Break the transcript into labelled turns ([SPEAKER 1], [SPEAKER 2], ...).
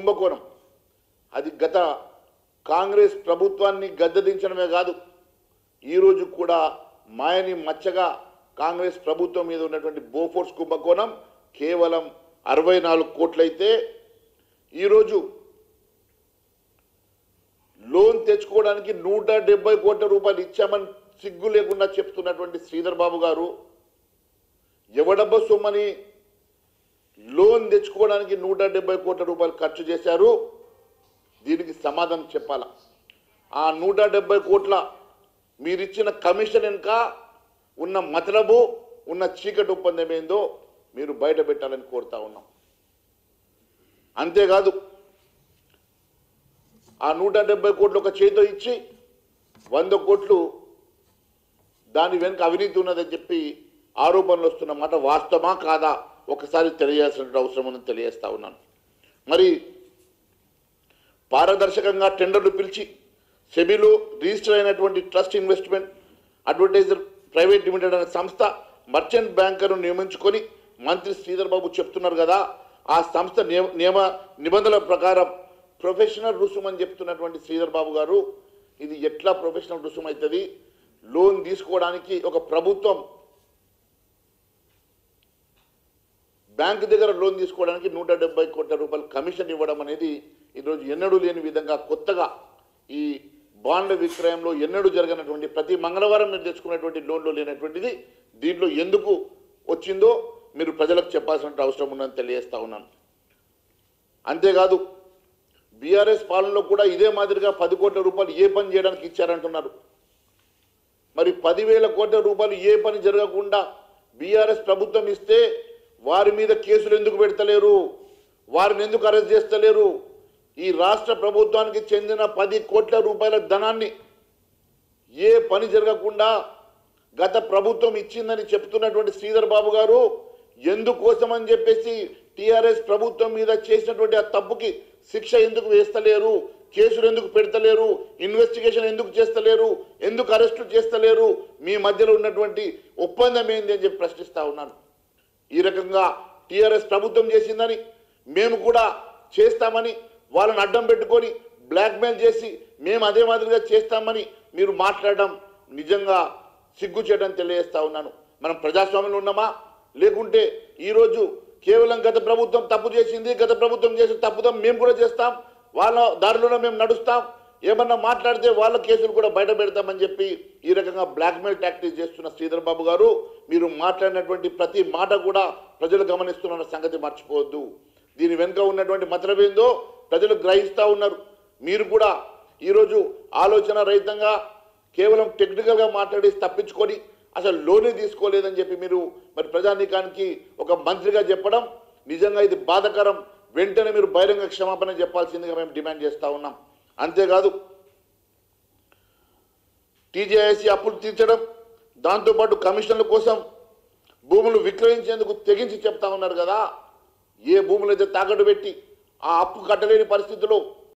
[SPEAKER 1] కుంభకోణం అది గత కాంగ్రెస్ ప్రభుత్వాన్ని గద్దెదించడమే కాదు ఈరోజు కూడా మాయని మచ్చగా కాంగ్రెస్ ప్రభుత్వం మీద ఉన్నటువంటి బోఫోర్స్ కుంభకోణం కేవలం 64 కోట్లయితే ఈరోజు లోన్ తెచ్చుకోవడానికి 170 కోట్ల రూపాయలు ఇచ్చామని సిగ్గు లేకుండా చెప్తున్నటువంటి శ్రీధర్ బాబు గారు ఎవడబ్బ సొమ్మని లోన్ తెచ్చుకోవడానికి 170 కోట్ల రూపాయలు ఖర్చు చేశారు దీనికి సమాధానం చెప్పాలా ఆ 170 కోట్ల మీరిచ్చిన కమిషన్ వెనుక ఉన్న మతలబు ఉన్న చీకటి ఒప్పందం ఏందో మీరు బయట పెట్టాలని కోరుతా ఉన్నాం అంతేకాదు ఆ 170 కోట్లు ఒక చేతితో ఇచ్చి 100 కోట్లు దాని వెనుక అవినీతి ఉన్నదని చెప్పి ఆరోపణలు వస్తున్న మాట వాస్తవమా కాదా ఒకసారి తెలియాల్సిన అవసరం ఉందని తెలియజేస్తా ఉన్నాను మరి పారదర్శకంగా టెండర్లు పిలిచి సెబీలో రిజిస్టర్ అయినటువంటి trust investment advertiser private limited అనే సంస్థ మర్చెంట్ బ్యాంకర్ను నియమించుకొని మంత్రి శ్రీధర్ బాబు చెప్తున్నారు కదా ఆ సంస్థ నియమ నిబంధనల ప్రకారం ప్రొఫెషనల్ రుసుము అని చెప్తున్నటువంటి శ్రీధర్ బాబు గారు ఇది ఎట్లా ప్రొఫెషనల్ రుసుము అవుతుంది లోన్ తీసుకోవడానికి ఒక ప్రభుత్వం బ్యాంకు దగ్గర లోన్ తీసుకోవడానికి 170 కోట్ల రూపాయలు కమిషన్ ఇవ్వడం అనేది ఈరోజు ఎన్నడూ లేని విధంగా కొత్తగా ఈ బాండ్ల విక్రయంలో ఎన్నడూ జరగనటువంటి ప్రతి మంగళవారం మీరు తెచ్చుకున్నటువంటి లోన్లో లేనటువంటిది దీంట్లో ఎందుకు వచ్చిందో మీరు ప్రజలకు చెప్పాల్సిన అవసరం ఉందని తెలియజేస్తా ఉన్నాను అంతేకాదు బీఆర్ఎస్ పాలనలో కూడా ఇదే మాదిరిగా 10 కోట్ల రూపాయలు ఏ పని చేయడానికి ఇచ్చారంటున్నారు మరి 10,000 కోట్ల రూపాయలు ఏ పని జరగకుండా బీఆర్ఎస్ ప్రభుత్వం ఇస్తే వారి మీద కేసులు ఎందుకు పెడతలేరు వారిని ఎందుకు అరెస్ట్ చేస్తలేరు ఈ రాష్ట్ర ప్రభుత్వానికి చెందిన 10 కోట్ల రూపాయల ధనాన్ని ఏ పని జరగకుండా గత ప్రభుత్వం ఇచ్చిందని చెప్తున్నటువంటి శ్రీధర్ బాబు గారు ఎందుకోసమని చెప్పేసి టీఆర్ఎస్ ప్రభుత్వం మీద చేసినటువంటి ఆ తప్పుకి శిక్ష ఎందుకు వేస్తలేరు కేసులు ఎందుకు పెడతలేరు ఇన్వెస్టిగేషన్ ఎందుకు చేస్తలేరు ఎందుకు అరెస్టు చేస్తలేరు మీ మధ్యలో ఉన్నటువంటి ఒప్పందం ఏంది అని చెప్పి ప్రశ్నిస్తా ఉన్నాను ఈ రకంగా టీఆర్ఎస్ ప్రభుత్వం చేసిందని మేము కూడా చేస్తామని వాళ్ళని అడ్డం పెట్టుకొని బ్లాక్మెయిల్ చేసి మేము అదే మాదిరిగా చేస్తామని మీరు మాట్లాడడం నిజంగా సిగ్గు చేయడం తెలియజేస్తా ఉన్నాను మనం ప్రజాస్వామ్యంలో ఉన్నామా లేకుంటే ఈరోజు కేవలం గత ప్రభుత్వం తప్పు చేసింది గత ప్రభుత్వం చేసిన తప్పుదాం మేము కూడా చేస్తాం వాళ్ళ దారిలోనే మేము నడుస్తాం ఏమన్నా మాట్లాడితే వాళ్ళ కేసులు కూడా బయట పెడతామని చెప్పి ఈ రకంగా బ్లాక్మెయిల్ టాక్టిక్స్ చేస్తున్న శ్రీధర్ బాబు గారు మీరు మాట్లాడినటువంటి ప్రతి మాట కూడా ప్రజలు గమనిస్తున్న సంగతి మర్చిపోవద్దు దీని వెనుక ఉన్నటువంటి మతలబేందో ప్రజలు గ్రహిస్తూ ఉన్నారు మీరు కూడా ఈరోజు ఆలోచన రహితంగా కేవలం టెక్నికల్గా మాట్లాడి తప్పించుకొని అసలు లోనే తీసుకోలేదని చెప్పి మీరు మరి ప్రజానీకానికి ఒక మంత్రిగా చెప్పడం నిజంగా ఇది బాధాకరం వెంటనే మీరు బహిరంగ క్షమాపణ చెప్పాల్సిందిగా మేము డిమాండ్ చేస్తూ ఉన్నాం అంతేకాదు టీజేఐసీ అప్పులు తీర్చడం దాంతోపాటు కమిషన్ల కోసం భూములు విక్రయించేందుకు తెగించి చెప్తా ఉన్నారు కదా ఏ భూములు అయితే తాకట్టు పెట్టి ఆ అప్పు కట్టలేని పరిస్థితుల్లో